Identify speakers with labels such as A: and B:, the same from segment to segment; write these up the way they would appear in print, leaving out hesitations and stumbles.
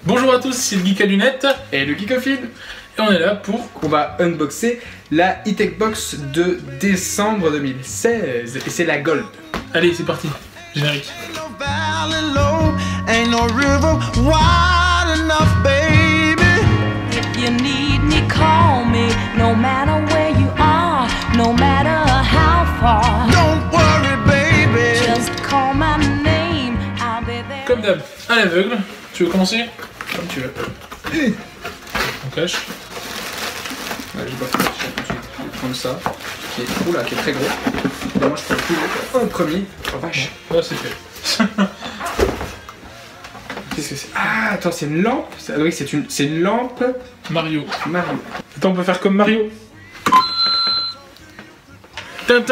A: Bonjour à tous, c'est le Geek à lunettes
B: et le Geekophile.
A: Et on est là pour...
B: On va unboxer la E-Tech Box de décembre 2016 et c'est la Gold.
A: Allez, c'est parti, générique. Comme d'hab, à l'aveugle. Tu veux commencer? Comme tu veux. On cache.
B: Ouais, je vais pas faire ça tout de suite. Je vais prendre ça, qui est, oula, qui est très gros. Évidemment, je prends le plus gros en premier. Oh vache.
A: Ouais, c'est fait.
B: Qu'est-ce que c'est? Ah, attends, c'est une lampe. Oui, c'est une lampe.
A: Mario.
B: Mario.
A: Attends, on peut faire comme Mario.
B: Non,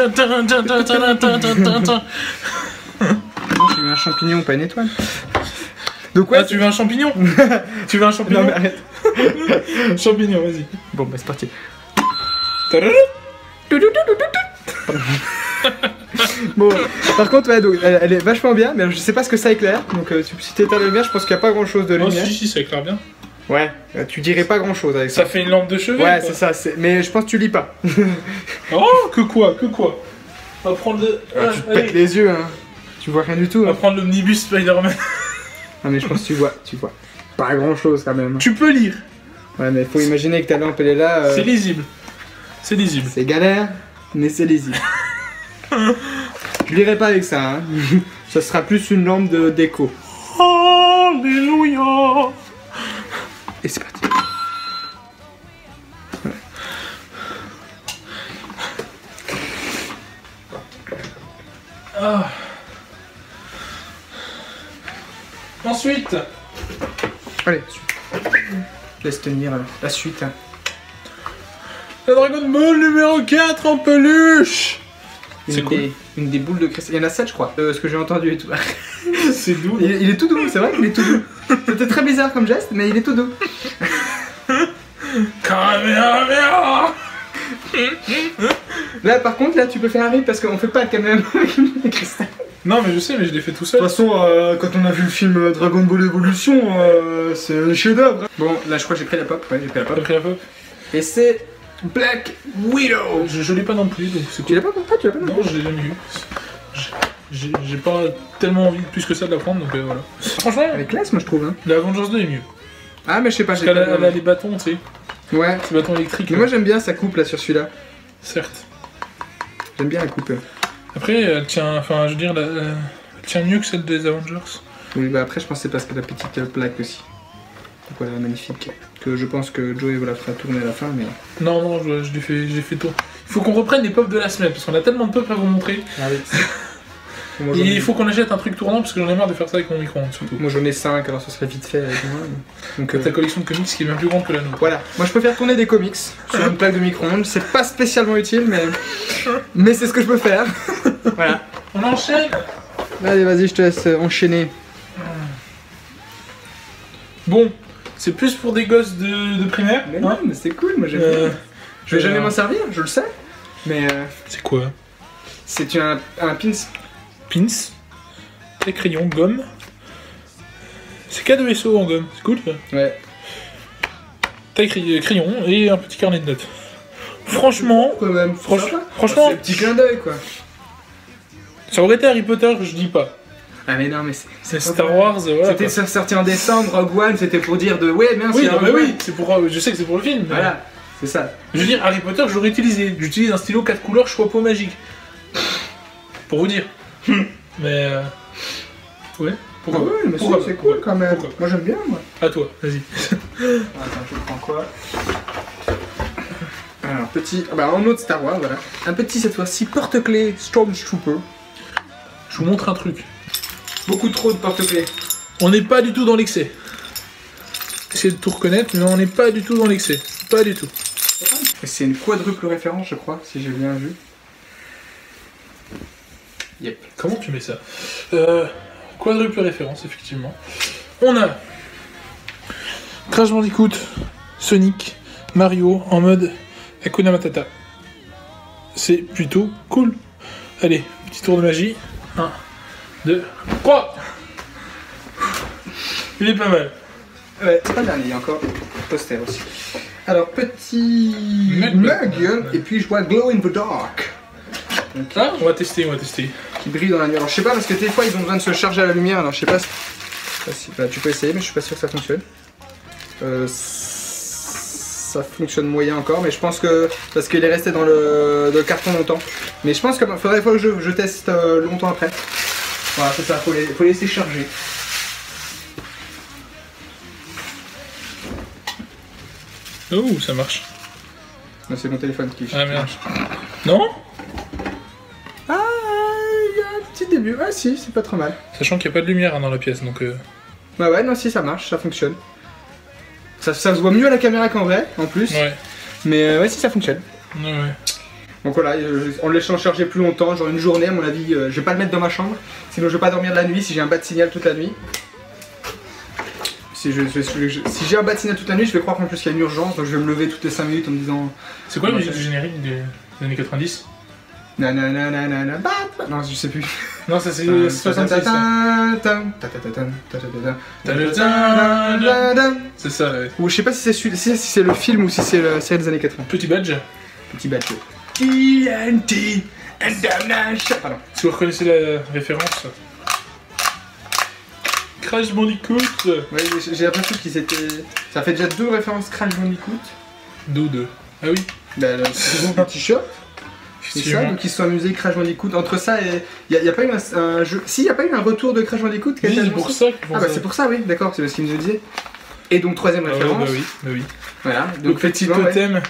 B: j'ai eu un champignon, pas une étoile. Donc ouais,
A: ah, tu veux un champignon? Tu veux un champignon?
B: Non mais arrête.
A: Champignon, vas-y.
B: Bon bah c'est parti. Bon, par contre ouais, donc, elle est vachement bien, mais je sais pas ce que ça éclaire. Donc si t'éteins la lumière, je pense qu'il n'y a pas grand chose de
A: Oh
B: lumière.
A: si, ça éclaire bien.
B: Ouais, tu dirais pas grand chose avec ça.
A: Ça fait une lampe de chevet.
B: Ouais,
A: quoi.
B: c'est ça, mais je pense que tu lis pas.
A: Oh, que quoi? On va prendre le...
B: Tu te pètes les yeux, hein. Tu vois rien du tout.
A: On va
B: Hein.
A: prendre l'omnibus Spider-Man.
B: Non mais je pense que tu vois pas grand chose quand même.
A: Tu peux lire.
B: Ouais mais faut imaginer que ta lampe elle est là.
A: C'est lisible. C'est lisible.
B: C'est galère, mais c'est lisible. Je lirai pas avec ça, hein. Ça sera plus une lampe de déco.
A: Alléluia.
B: Et c'est parti. Ouais.
A: Ah. Ensuite,
B: Allez, laisse tenir la suite. Hein.
A: la Dragon Ball numéro 4 en peluche. C'est cool.
B: Une des boules de cristal. Il y en a 7 je crois, ce que j'ai entendu et tout.
A: C'est doux.
B: Il est tout doux, c'est vrai qu'il est tout doux. C'était très bizarre comme geste, mais il est tout doux.
A: Kamehameha.
B: Là par contre, là tu peux faire un rip parce qu'on fait pas le Kamehameha avec les cristals.
A: Non mais je sais, mais je l'ai fait tout
B: De
A: seul.
B: toute façon, quand on a vu le film Dragon Ball Evolution, c'est un chef-d'œuvre. Bon, là je crois que j'ai pris la pop. Ouais, j'ai pris la
A: T'as
B: pop.
A: pris la pop?
B: Et c'est Black Widow.
A: Je l'ai pas non plus, donc c'est
B: Tu
A: cool.
B: l'as pas pour toi? Tu l'as pas non
A: Non, je l'ai jamais eu. J'ai pas tellement envie plus que ça de la prendre, donc voilà. Franchement,
B: Elle est classe, moi je trouve. Hein.
A: la Avengers 2 est mieux.
B: Ah, mais je sais pas,
A: Parce
B: j'ai
A: qu'elle
B: pas.
A: a, elle a les bâtons, tu sais.
B: Ouais.
A: Ces bâtons électriques.
B: Mais moi j'aime bien sa coupe là sur celui-là.
A: Certes.
B: J'aime bien la coupe.
A: Après, elle tient, enfin, je veux dire, elle tient mieux que celle des Avengers.
B: Oui, bah après je pense que c'est parce que la petite plaque aussi. Donc voilà, magnifique. Que je pense que Joey la fera tourner à la fin, mais.
A: Non, je l'ai fait tour. Il faut qu'on reprenne les pop de la semaine, parce qu'on a tellement de pop à vous montrer.
B: Ah oui. Moi,
A: Et il faut qu'on achète un truc tournant, parce que j'en ai marre de faire ça avec mon micro-ondes, surtout.
B: Moi j'en ai 5, alors ce serait vite fait avec moi. Donc
A: Ta collection de comics qui est bien plus grande que la nôtre.
B: voilà. Moi je peux faire tourner des comics sur une plaque de micro-ondes. C'est pas spécialement utile, mais c'est ce que je peux faire. Voilà.
A: On enchaîne.
B: Allez, vas-y, je te laisse enchaîner.
A: Bon, c'est plus pour des gosses de primaire.
B: Mais non, mais c'est cool, moi j'aime bien. Je vais jamais m'en servir, je le sais. Mais
A: C'est quoi?
B: c'est un pins.
A: Pins, des crayons, gomme. C'est K2SO en gomme, c'est cool ça.
B: Ouais.
A: T'as crayon et un petit carnet de notes. Franchement,
B: Quand même.
A: franchement,
B: C'est un petit clin d'œil quoi.
A: ça aurait été Harry Potter, je dis pas.
B: Ah mais non, mais
A: C'est Star Wars, voilà.
B: C'était
A: quoi.
B: sorti en décembre, Rogue One, c'était pour dire de ouais, merci.
A: Oui,
B: hein,
A: non, mais
B: Rogue
A: oui,
B: One.
A: c'est pour, je sais que c'est pour le film. mais-
B: Voilà, c'est ça.
A: Je veux dire, Harry Potter, je l'aurais utilisé. J'utilise un stylo 4 couleurs, choix peau magique. Pour vous dire. Mais. Ouais. Pourquoi?
B: Ouais, mais
A: Pourquoi
B: c'est cool quand même.
A: Pourquoi
B: Moi j'aime bien, moi.
A: À toi, vas-y.
B: Attends, je prends quoi? Alors, petit. Ah bah, en autre Star Wars, voilà. Un petit, cette fois-ci, porte-clés Stormtrooper.
A: Je vous montre un truc.
B: Beaucoup trop de porte-clés.
A: On n'est pas du tout dans l'excès. Essayez de tout reconnaître, mais on n'est pas du tout dans l'excès. Pas du tout.
B: C'est une quadruple référence, je crois, si j'ai bien vu. Yep.
A: Comment tu mets ça? Quadruple référence, effectivement. On a Crash Bandicoot, Sonic, Mario en mode Hakuna Matata. C'est plutôt cool. Allez, petit tour de magie. 1, 2, 3. Il est pas mal.
B: Ouais, c'est pas le dernier, il y a encore poster aussi. Alors, petit mug, et puis je vois Glow in the Dark. Donc,
A: Ah, on va tester.
B: qui brille dans la lumière. Alors, je sais pas, parce que des fois ils ont besoin de se charger à la lumière, alors je sais pas si... Bah, tu peux essayer, mais je suis pas sûr que ça fonctionne. Ça fonctionne moyen encore, mais je pense que... Parce qu'il est resté dans le carton longtemps. Mais je pense qu'il faudrait que je teste longtemps après. Voilà, c'est ça, faut les laisser charger.
A: Oh, ça marche.
B: Non, c'est mon téléphone qui...
A: Ah merde. Non?
B: Ah, il y a un petit début. Ah si, c'est pas trop mal.
A: Sachant qu'il n'y a pas de lumière hein, dans la pièce, donc...
B: Bah ouais, non, si, ça marche, ça fonctionne. Ça se voit mieux à la caméra qu'en vrai, en plus.
A: Ouais.
B: Mais ouais, si, ça fonctionne.
A: Ouais.
B: Donc voilà, en le laissant charger plus longtemps, genre une journée, à mon avis, je vais pas le mettre dans ma chambre. Sinon, je vais pas dormir de la nuit si j'ai un bas de signal toute la nuit. Si j'ai un bas de signal toute la nuit, je vais croire qu'en plus qu'il y a une urgence, donc je vais me lever toutes les 5 minutes en me disant...
A: C'est quoi la musique du générique des années 90?
B: Nananana, non, je sais plus.
A: Non, ça c'est 66. C'est ça, ouais.
B: Ou je sais pas si c'est le film ou si c'est la série des années 80.
A: Petit badge.
B: Petit badge. TNT and damnation. Pardon.
A: Si vous reconnaissez la référence. Crash Bandicoot.
B: Ouais, j'ai l'impression qu'ils étaient... Ça fait déjà 2 références Crash Bandicoot.
A: 2. Ah oui.
B: Bah, c'est bon, un t-shirt. C'est ça, donc ils se sont amusés Crash Bandicoot. Entre ça et... Il n'y a pas eu un jeu... Si, il n'y a pas eu un retour de Crash Bandicoot qui a été
A: c'est pour ça qu'ils font
B: Ah bah
A: ça.
B: c'est pour ça, oui, d'accord, c'est ce qu'ils nous disaient. Et donc, 3ème référence.
A: Bah oui.
B: Voilà,
A: Donc petit totem. Ouais.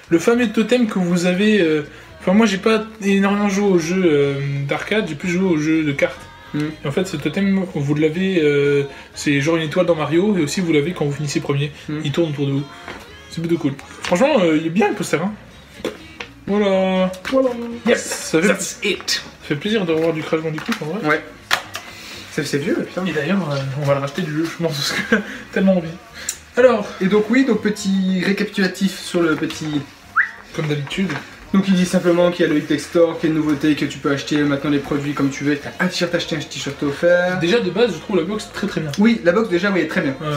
A: Le fameux totem que vous avez... Enfin, moi, j'ai pas énormément joué aux jeux d'arcade, j'ai plus joué aux jeux de cartes. Et en fait, ce totem, vous l'avez... c'est genre une étoile dans Mario, et aussi vous l'avez quand vous finissez premier. Il tourne autour de vous. C'est plutôt cool. Franchement, il est bien le poster, hein. Voilà.
B: Yes, that's it.
A: Ça fait plaisir de revoir du Crash Bandicoot en vrai.
B: Ouais. C'est vieux, putain.
A: Et d'ailleurs, on va le racheter du jeu, je pense, parce que tellement envie. Alors.
B: Et donc oui, donc petit récapitulatif sur le petit...
A: Comme d'habitude.
B: Donc il dit simplement qu'il y a le Hit Store, qu'il y a une nouveauté, que tu peux acheter maintenant les produits comme tu veux. T'as un t-shirt acheté, un t-shirt offert.
A: Déjà de base, je trouve la box très bien.
B: Oui, la box déjà, oui, est très bien.
A: Ouais.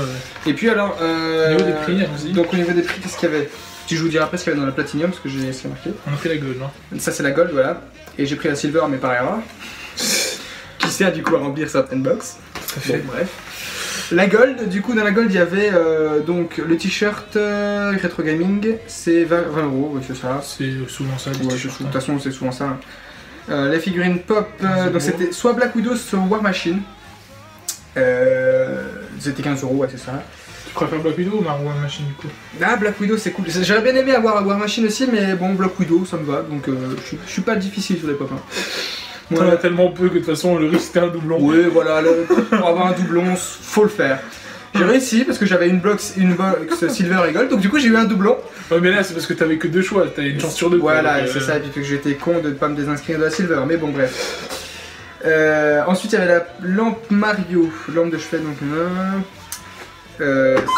B: Et puis alors...
A: Au niveau des prix, allons-y.
B: Donc au niveau des prix, qu'est-ce qu'il y avait? Je vous dirai après ce qu'il y avait dans la Platinum, parce que j'ai marqué.
A: On a pris la gold, hein.
B: Ça c'est la gold, voilà. Et j'ai pris la silver, mais par erreur. Qui sert du coup à remplir certaines box.
A: Tout à fait.
B: Bon, bref. La gold, du coup dans la gold il y avait donc le t-shirt Retro Gaming, c'est 20€, oui c'est ça.
A: C'est souvent ça, les
B: Ouais, de toute façon c'est souvent ça. La figurine pop, donc c'était soit Black Widow, soit War Machine. C'était 15€, ouais c'est ça.
A: Tu préfères Black Widow ou War Machine du coup?
B: Ah, Black Widow c'est cool. J'aurais bien aimé avoir War Machine aussi, mais bon, Black Widow ça me va, donc je suis pas difficile sur les pop.
A: T'en as tellement peu que de toute façon le risque c'était un doublon.
B: Oui, voilà, pour avoir un doublon, faut le faire. J'ai réussi parce que j'avais une box silver et gold, donc du coup j'ai eu un doublon.
A: Ouais, mais là c'est parce que t'avais que 2 choix, t'avais une chance sur 2.
B: Voilà, c'est ça, et puis que j'étais con de ne pas me désinscrire de la silver, mais bon, bref. Ensuite il y avait la lampe Mario, lampe de chevet, donc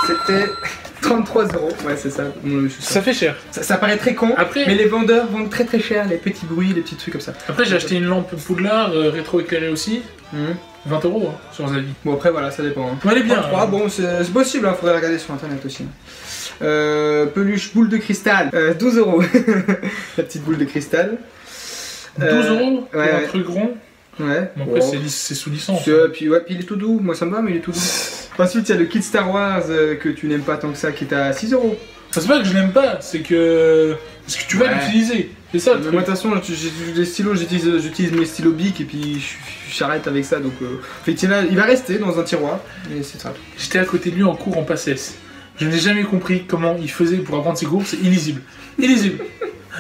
B: c'était 33€, ouais c'est ça.
A: Ça fait cher.
B: Ça paraît très con,
A: après,
B: mais les vendeurs vendent très cher, les petits bruits, les petits trucs comme ça.
A: Après j'ai acheté une lampe Poudlard rétro-éclairée aussi, 20€ hein, sur Zavi.
B: Bon après voilà, ça dépend. Hein.
A: Ouais, elle est bien.
B: 33, bon c'est possible, hein, faudrait regarder sur internet aussi. Peluche boule de cristal, 12€. La petite boule de cristal.
A: 12€ pour
B: ouais,
A: un truc rond.
B: Ouais.
A: Bon, après c'est sous licence.
B: Puis il est tout doux, moi ça me va, mais il est tout doux. Ensuite il y a le kit Star Wars que tu n'aimes pas tant que ça, qui est à 6€.
A: C'est pas que je n'aime pas, c'est que tu vas l'utiliser. C'est ça le truc.
B: Moi de toute façon, les stylos, j'utilise mes stylos Bic et puis j'arrête avec ça. Donc effectivement, il va rester dans un tiroir, mais c'est ça.
A: J'étais à côté de lui en cours en PACES. Je n'ai jamais compris comment il faisait pour apprendre ses cours, c'est illisible. Illisible.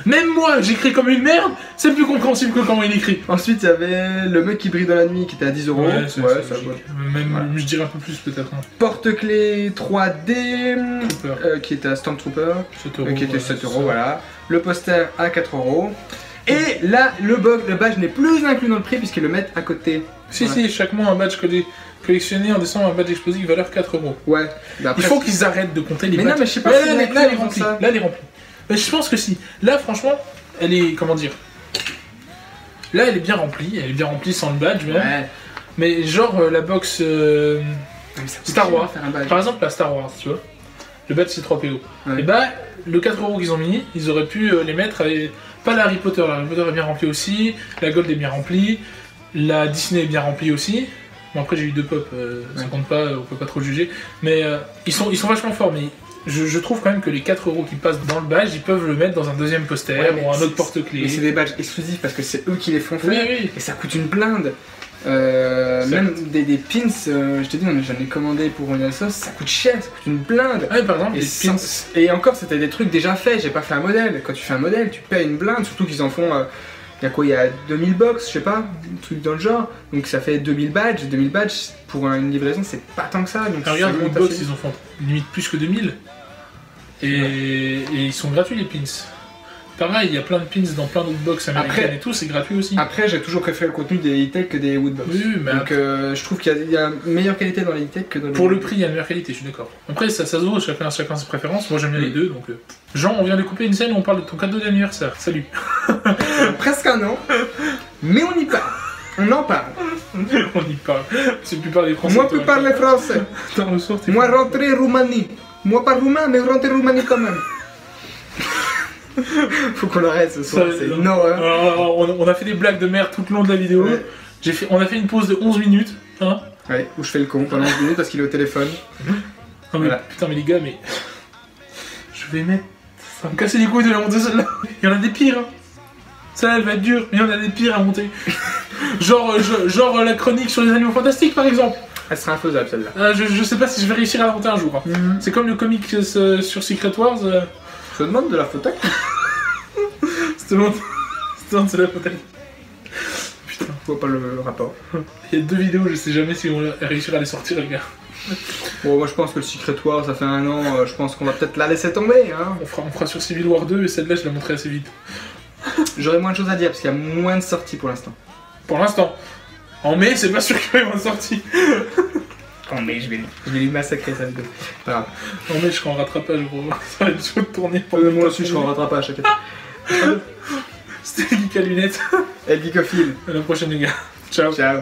A: Même moi, j'écris comme une merde, c'est plus compréhensible que comment il écrit.
B: Ensuite, il y avait le mug qui brille dans la nuit qui était à 10€.
A: Ouais, ça
B: va.
A: Même,
B: voilà.
A: Je dirais un peu plus peut-être. Hein.
B: Porte-clés 3D qui était à Stormtrooper, qui était 7€, voilà. Le poster à 4€. Et là, le badge n'est plus inclus dans le prix puisqu'ils le mettent à côté.
A: Si, si, chaque mois un badge collectionné en décembre, un badge explosif valeur 4€.
B: Ouais.
A: Il faut qu'ils arrêtent de compter les badges.
B: Mais non, mais je sais pas
A: là,
B: si
A: là, elle est remplie. Là, elle est remplie. Mais je pense que si. Là, franchement, elle est. Comment dire? Là, elle est bien remplie. Elle est bien remplie sans le badge, même.
B: Ouais.
A: Mais genre, la box Star Wars, par exemple la Star Wars, tu vois, le badge c'est 3PO. Ouais. Et bah, le 4€ qu'ils ont mis, ils auraient pu les mettre avec... Pas la Harry Potter est bien remplie aussi, la Gold est bien remplie, la Disney est bien remplie aussi. Bon après j'ai eu 2 pop, ça compte pas, on peut pas trop juger. Mais ils sont vachement forts, mais je trouve quand même que les 4€ qui passent dans le badge, ils peuvent le mettre dans un deuxième poster ou un autre porte-clés.
B: Mais c'est des badges exclusifs parce que c'est eux qui les font faire, et ça coûte une blinde. Même des pins, je te dis, j'en ai commandé pour une sauce, ça coûte cher, ça coûte une blinde.
A: Ouais, par exemple,
B: et, et encore, c'était des trucs déjà faits, j'ai pas fait un modèle. Quand tu fais un modèle, tu payes une blinde, surtout qu'ils en font. Il y a quoi, il y a 2000 box, je sais pas, un truc dans le genre. Donc ça fait 2000 badges. 2000 badges pour une livraison, c'est pas tant que ça. Donc
A: regarde, Woodbox, ils en font limite plus que 2000. Et ils sont gratuits les pins. Pareil, il y a plein de pins dans plein d'autres box américaines et tout, c'est gratuit aussi.
B: Après, j'ai toujours préféré le contenu des e-tech que des Woodbox.
A: Oui, mais
B: donc je trouve qu'il y a une meilleure qualité dans les e-tech que dans les...
A: Pour le prix, il y a une meilleure qualité, je suis d'accord. Après, ça se vaut, chacun ses préférences. Moi, j'aime bien les deux, donc... Jean, on vient de couper une scène où on parle de ton cadeau d'anniversaire. Salut.
B: Presque un an, mais on y parle. On en parle.
A: On y parle. C'est plus parler français.
B: Moi, plus parler français. Moi, rentrer Roumanie. Moi, pas roumain, mais rentrer Roumanie quand même. Faut qu'on arrête ce soir, c'est une horreur.
A: On a fait des blagues de merde tout le long de la vidéo. Ouais. On a fait une pause de 11 minutes. Hein,
B: ouais, où je fais le con pendant 11 minutes parce qu'il est au téléphone.
A: Non mais voilà. Putain mais les gars, mais... Je vais mettre... Ça va me casser les couilles de la monter celle-là. Il y en a des pires. Hein. Celle-là, elle va être dure, mais il y en a des pires à monter. genre la chronique sur les animaux fantastiques par exemple.
B: Elle sera infaisable celle-là.
A: Je sais pas si je vais réussir à la monter un jour. Hein. C'est comme le comic sur Secret Wars.
B: Je te demande de la fauteuil.
A: Je te demande de la fauteuil. Putain.
B: Je vois pas le rapport.
A: Il y a 2 vidéos, je sais jamais si on va réussir à les sortir, les gars.
B: Bon, moi je pense que le Secret Wars, ça fait 1 an, je pense qu'on va peut-être la laisser tomber. Hein.
A: On fera sur Civil War 2 et celle-là, je la montrerai assez vite.
B: J'aurai moins de choses à dire parce qu'il y a moins de sorties pour l'instant.
A: Pour l'instant. En mai, c'est pas sûr qu'il y ait moins de sorties.
B: En mai, je vais lui massacrer sa vidéo. Pas grave.
A: En mai, je serai en rattrapage, gros. Ça va être chaud de tourner.
B: Moi aussi, je serai en rattrapage, t'inquiète.
A: C'était le geek à lunettes.
B: Et le geekophile.
A: À la prochaine, les gars. Ciao.
B: Ciao.